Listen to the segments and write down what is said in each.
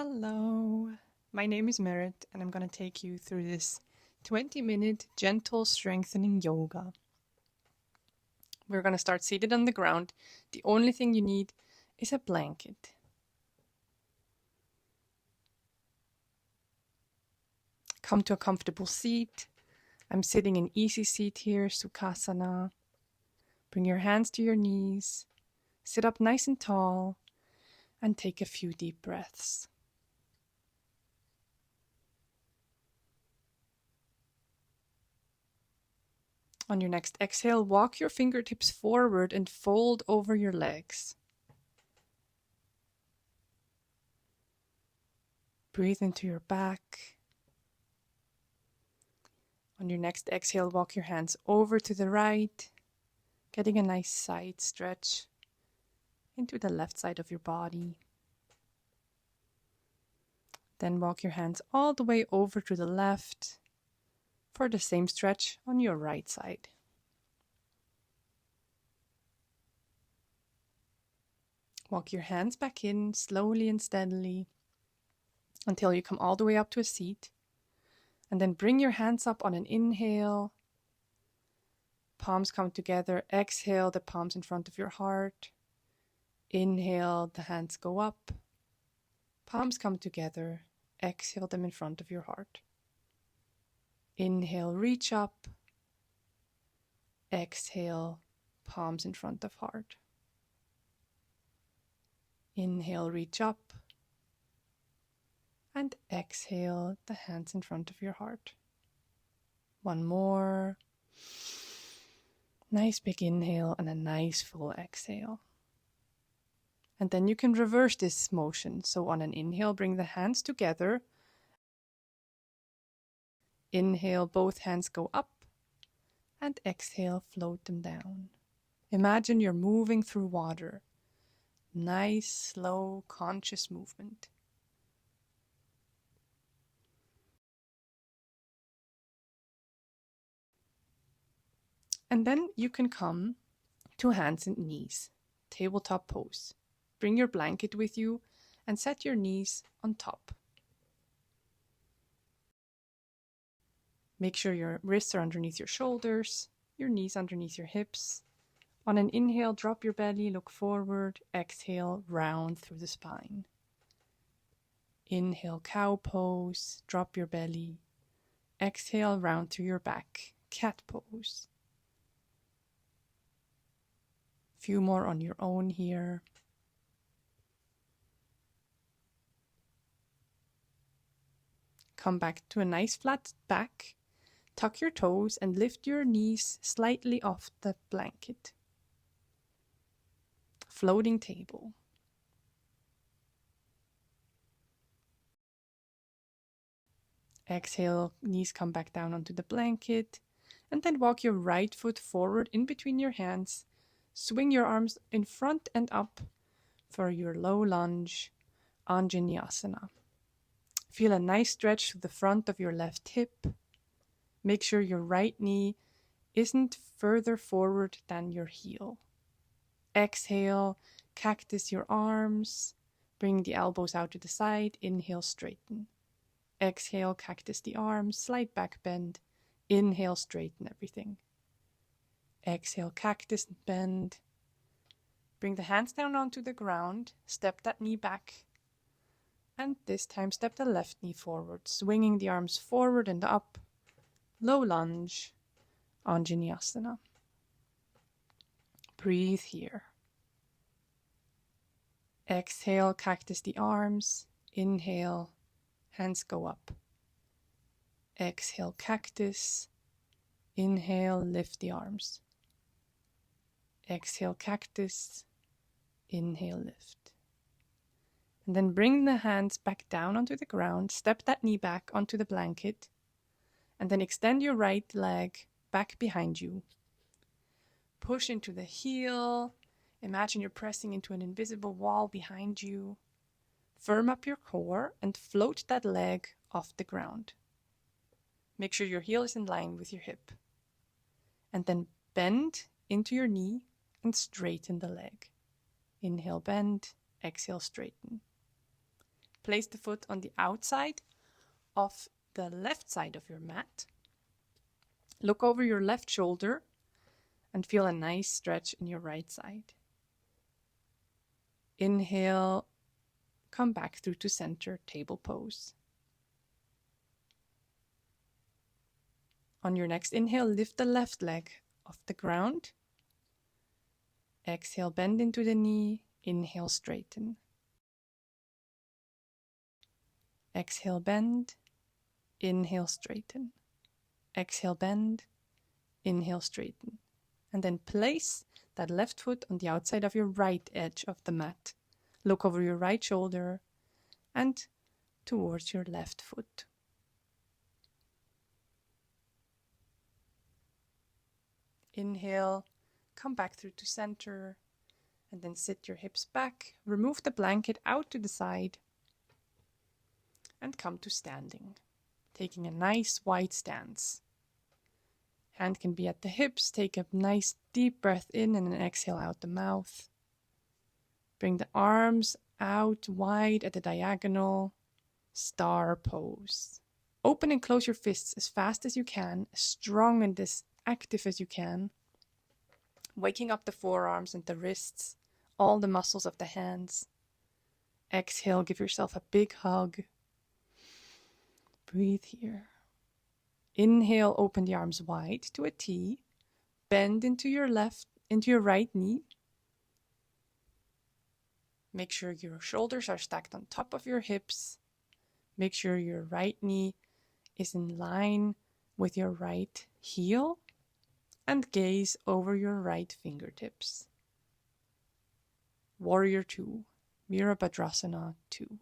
Hello, my name is Merit and I'm going to take you through this 20-minute gentle strengthening yoga. We're going to start seated on the ground. The only thing you need is a blanket. Come to a comfortable seat. I'm sitting in easy seat here, Sukhasana. Bring your hands to your knees. Sit up nice and tall and take a few deep breaths. On your next exhale, walk your fingertips forward and fold over your legs. Breathe into your back. On your next exhale, walk your hands over to the right, getting a nice side stretch into the left side of your body. Then walk your hands all the way over to the left for the same stretch on your right side. Walk your hands back in slowly and steadily until you come all the way up to a seat. And then bring your hands up on an inhale. Palms come together. Exhale, the palms in front of your heart. Inhale, the hands go up. Palms come together. Exhale them in front of your heart. Inhale, reach up. Exhale, palms in front of heart. Inhale, reach up. And exhale, the hands in front of your heart. One more. Nice big inhale and a nice full exhale. And then you can reverse this motion. So on an inhale, bring the hands together. Inhale, both hands go up. And exhale, float them down. Imagine you're moving through water. Nice, slow, conscious movement. And then you can come to hands and knees, tabletop pose. Bring your blanket with you and set your knees on top. Make sure your wrists are underneath your shoulders, your knees underneath your hips. On an inhale, drop your belly, look forward. Exhale, round through the spine. Inhale, cow pose, drop your belly. Exhale, round through your back, cat pose. Few more on your own here. Come back to a nice flat back. Tuck your toes and lift your knees slightly off the blanket. Floating table. Exhale, knees come back down onto the blanket. And then walk your right foot forward in between your hands. Swing your arms in front and up for your low lunge, Anjaneyasana. Feel a nice stretch to the front of your left hip. Make sure your right knee isn't further forward than your heel. Exhale, cactus your arms. Bring the elbows out to the side. Inhale, straighten. Exhale, cactus the arms. Slight back bend. Inhale, straighten everything. Exhale, cactus bend. Bring the hands down onto the ground. Step that knee back. And this time step the left knee forward, swinging the arms forward and up. Low lunge, Anjaneyasana. Breathe here. Exhale, cactus the arms. Inhale, hands go up. Exhale, cactus. Inhale, lift the arms. Exhale, cactus. Inhale, lift. And then bring the hands back down onto the ground. Step that knee back onto the blanket. And then extend your right leg back behind you. Push into the heel. Imagine you're pressing into an invisible wall behind you. Firm up your core and float that leg off the ground. Make sure your heel is in line with your hip. And then bend into your knee and straighten the leg. Inhale, bend. Exhale, straighten. Place the foot on the outside of the left side of your mat. Look over your left shoulder and feel a nice stretch in your right side. Inhale, come back through to center, table pose. On your next inhale, lift the left leg off the ground. Exhale, bend into the knee. Inhale, straighten. Exhale, bend. Inhale, straighten. Exhale, bend. Inhale, straighten. And then place that left foot on the outside of your right edge of the mat. Look over your right shoulder and towards your left foot. Inhale, come back through to center, and then sit your hips back. Remove the blanket out to the side and come to standing, taking a nice wide stance. Hand can be at the hips. Take a nice deep breath in and then exhale out the mouth. Bring the arms out wide at the diagonal. Star pose. Open and close your fists as fast as you can, as strong and as active as you can. Waking up the forearms and the wrists, all the muscles of the hands. Exhale, give yourself a big hug. Breathe here. Inhale, open the arms wide to a T. Bend into your right knee. Make sure your shoulders are stacked on top of your hips. Make sure your right knee is in line with your right heel. And gaze over your right fingertips. Warrior 2, Virabhadrasana 2.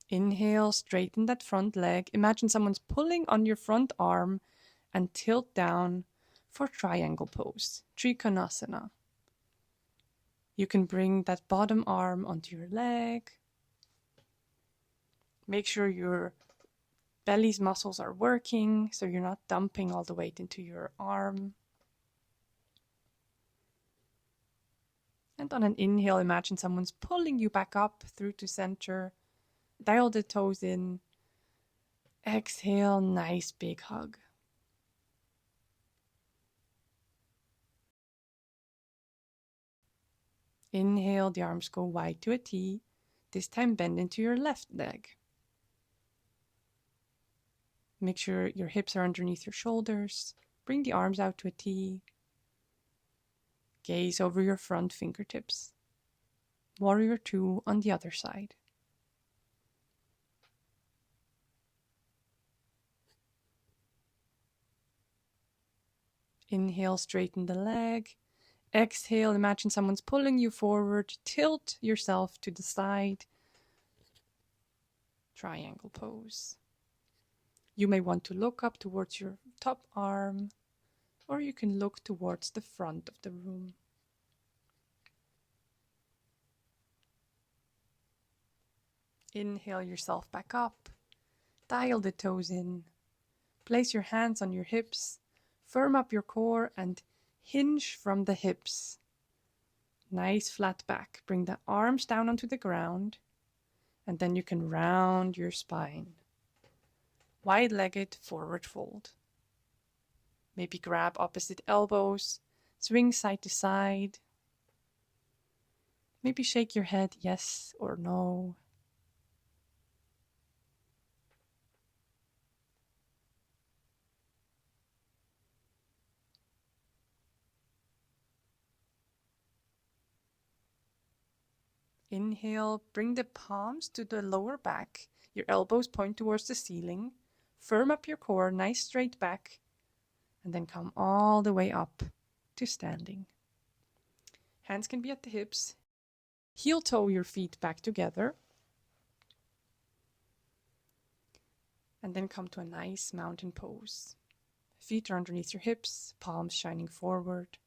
Inhale, straighten that front leg. Imagine someone's pulling on your front arm and tilt down for triangle pose, Trikonasana. You can bring that bottom arm onto your leg. Make sure your belly's muscles are working so you're not dumping all the weight into your arm. And on an inhale, imagine someone's pulling you back up through to center. Dial the toes in. Exhale, nice big hug. Inhale, the arms go wide to a T. This time bend into your left leg. Make sure your hips are underneath your shoulders. Bring the arms out to a T. Gaze over your front fingertips. Warrior 2 on the other side. Inhale, straighten the leg. Exhale, imagine someone's pulling you forward. Tilt yourself to the side. Triangle pose. You may want to look up towards your top arm, or you can look towards the front of the room. Inhale yourself back up. Dial the toes in. Place your hands on your hips. Firm up your core and hinge from the hips. Nice flat back. Bring the arms down onto the ground, and then you can round your spine. Wide-legged forward fold. Maybe grab opposite elbows, swing side to side. Maybe shake your head yes or no. Inhale, bring the palms to the lower back. Your elbows point towards the ceiling. Firm up your core, nice straight back. And then come all the way up to standing. Hands can be at the hips. Heel toe your feet back together. And then come to a nice mountain pose. Feet are underneath your hips, palms shining forward.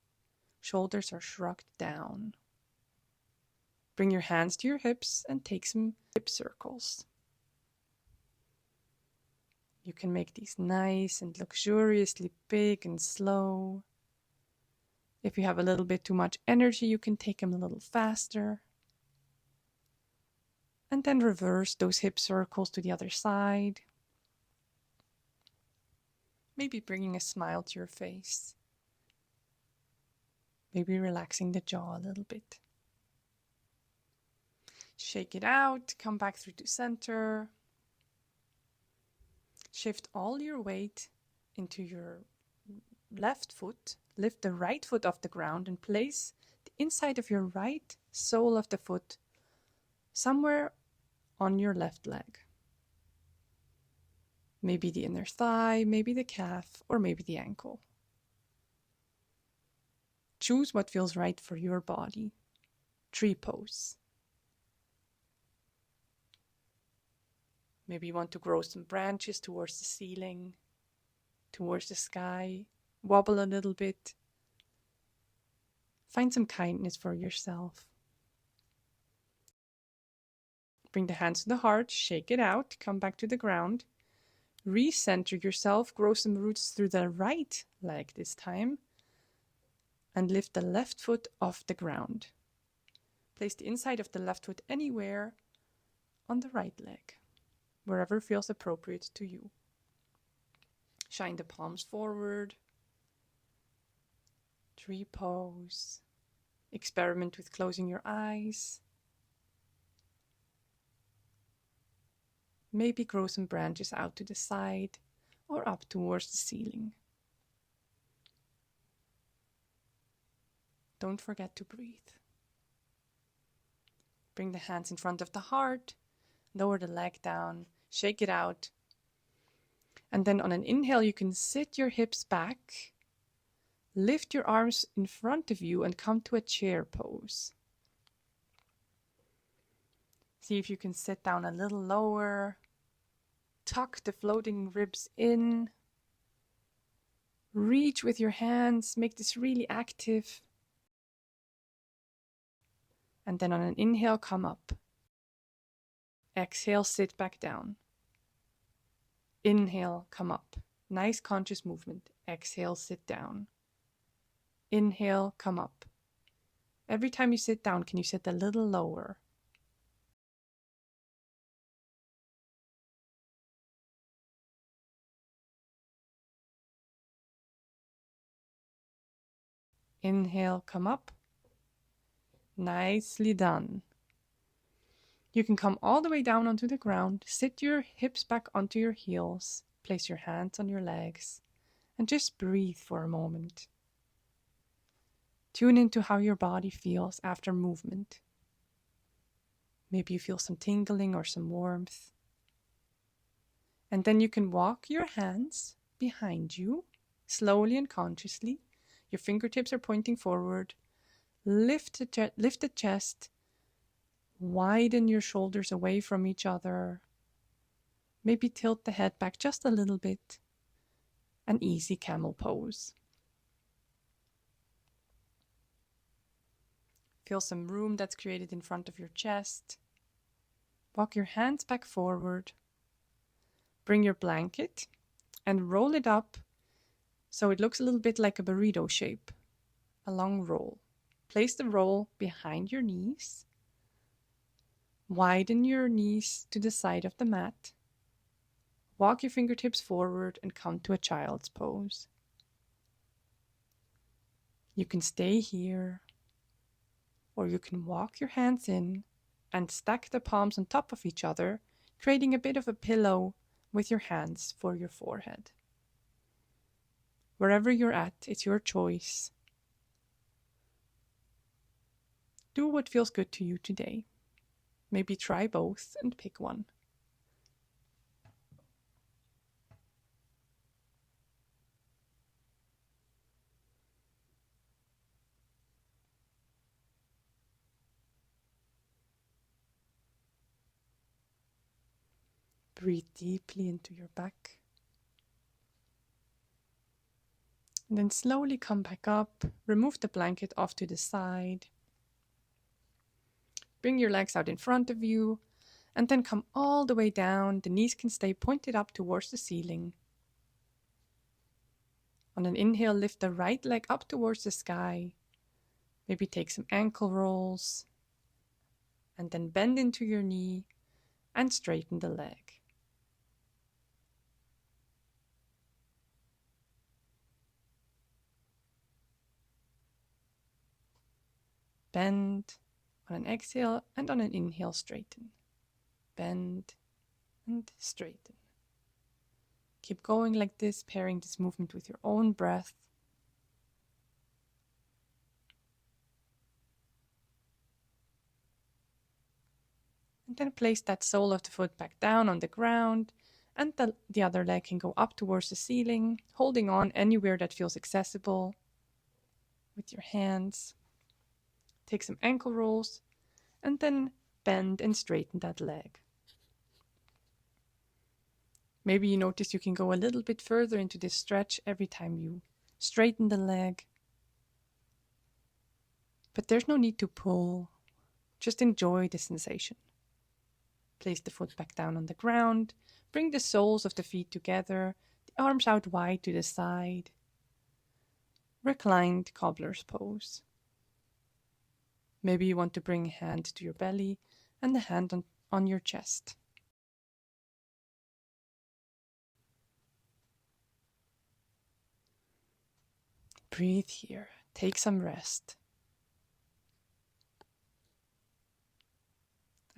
Shoulders are shrugged down. Bring your hands to your hips and take some hip circles. You can make these nice and luxuriously big and slow. If you have a little bit too much energy, you can take them a little faster. And then reverse those hip circles to the other side. Maybe bringing a smile to your face. Maybe relaxing the jaw a little bit. Shake it out, come back through to center. Shift all your weight into your left foot. Lift the right foot off the ground and place the inside of your right sole of the foot somewhere on your left leg. Maybe the inner thigh, maybe the calf, or maybe the ankle. Choose what feels right for your body. Tree pose. Maybe you want to grow some branches towards the ceiling, towards the sky. Wobble a little bit. Find some kindness for yourself. Bring the hands to the heart, shake it out, come back to the ground. Recenter yourself, grow some roots through the right leg this time. And lift the left foot off the ground. Place the inside of the left foot anywhere on the right leg, wherever feels appropriate to you. Shine the palms forward. Tree pose. Experiment with closing your eyes. Maybe grow some branches out to the side or up towards the ceiling. Don't forget to breathe. Bring the hands in front of the heart, lower the leg down, shake it out. And then on an inhale, you can sit your hips back, lift your arms in front of you and come to a chair pose. See if you can sit down a little lower. Tuck the floating ribs in. Reach with your hands, make this really active. And then on an inhale, come up. Exhale, sit back down. Inhale, come up. Nice conscious movement. Exhale, sit down. Inhale, come up. Every time you sit down, can you sit a little lower? Inhale, come up. Nicely done. You can come all the way down onto the ground, sit your hips back onto your heels, place your hands on your legs, and just breathe for a moment. Tune into how your body feels after movement. Maybe you feel some tingling or some warmth. And then you can walk your hands behind you, slowly and consciously. Your fingertips are pointing forward. Lift the chest. Widen your shoulders away from each other. Maybe tilt the head back just a little bit. An easy camel pose. Feel some room that's created in front of your chest. Walk your hands back forward. Bring your blanket and roll it up so it looks a little bit like a burrito shape. A long roll. Place the roll behind your knees. Widen your knees to the side of the mat. Walk your fingertips forward and come to a child's pose. You can stay here, or you can walk your hands in and stack the palms on top of each other, creating a bit of a pillow with your hands for your forehead. Wherever you're at, it's your choice. Do what feels good to you today. Maybe try both and pick one. Breathe deeply into your back. And then slowly come back up. Remove the blanket off to the side. Bring your legs out in front of you, and then come all the way down. The knees can stay pointed up towards the ceiling. On an inhale, lift the right leg up towards the sky. Maybe take some ankle rolls. And then bend into your knee and straighten the leg. Bend on an exhale, and on an inhale, straighten. Bend and straighten. Keep going like this, pairing this movement with your own breath. And then place that sole of the foot back down on the ground, and the other leg can go up towards the ceiling, holding on anywhere that feels accessible with your hands. Take some ankle rolls, and then bend and straighten that leg. Maybe you notice you can go a little bit further into this stretch every time you straighten the leg. But there's no need to pull. Just enjoy the sensation. Place the foot back down on the ground. Bring the soles of the feet together, the arms out wide to the side. Reclined cobbler's pose. Maybe you want to bring a hand to your belly and a hand on your chest. Breathe here. Take some rest.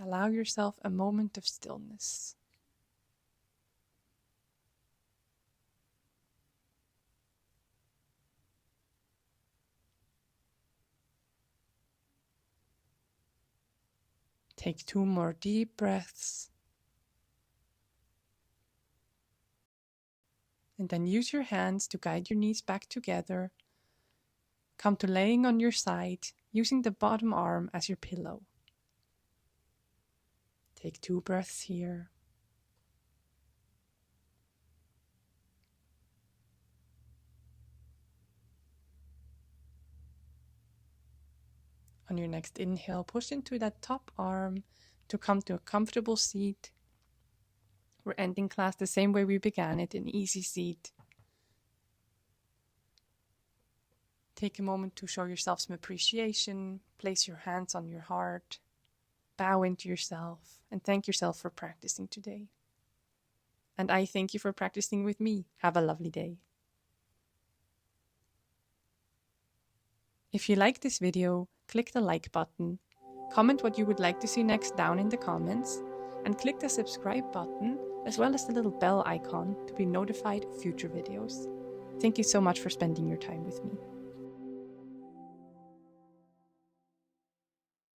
Allow yourself a moment of stillness. Take 2 more deep breaths. And then use your hands to guide your knees back together. Come to laying on your side, using the bottom arm as your pillow. Take 2 breaths here. On your next inhale, push into that top arm to come to a comfortable seat. We're ending class the same way we began it, an easy seat. Take a moment to show yourself some appreciation. Place your hands on your heart. Bow into yourself and thank yourself for practicing today. And I thank you for practicing with me. Have a lovely day. If you like this video, click the like button, comment what you would like to see next down in the comments, and click the subscribe button as well as the little bell icon to be notified of future videos. Thank you so much for spending your time with me.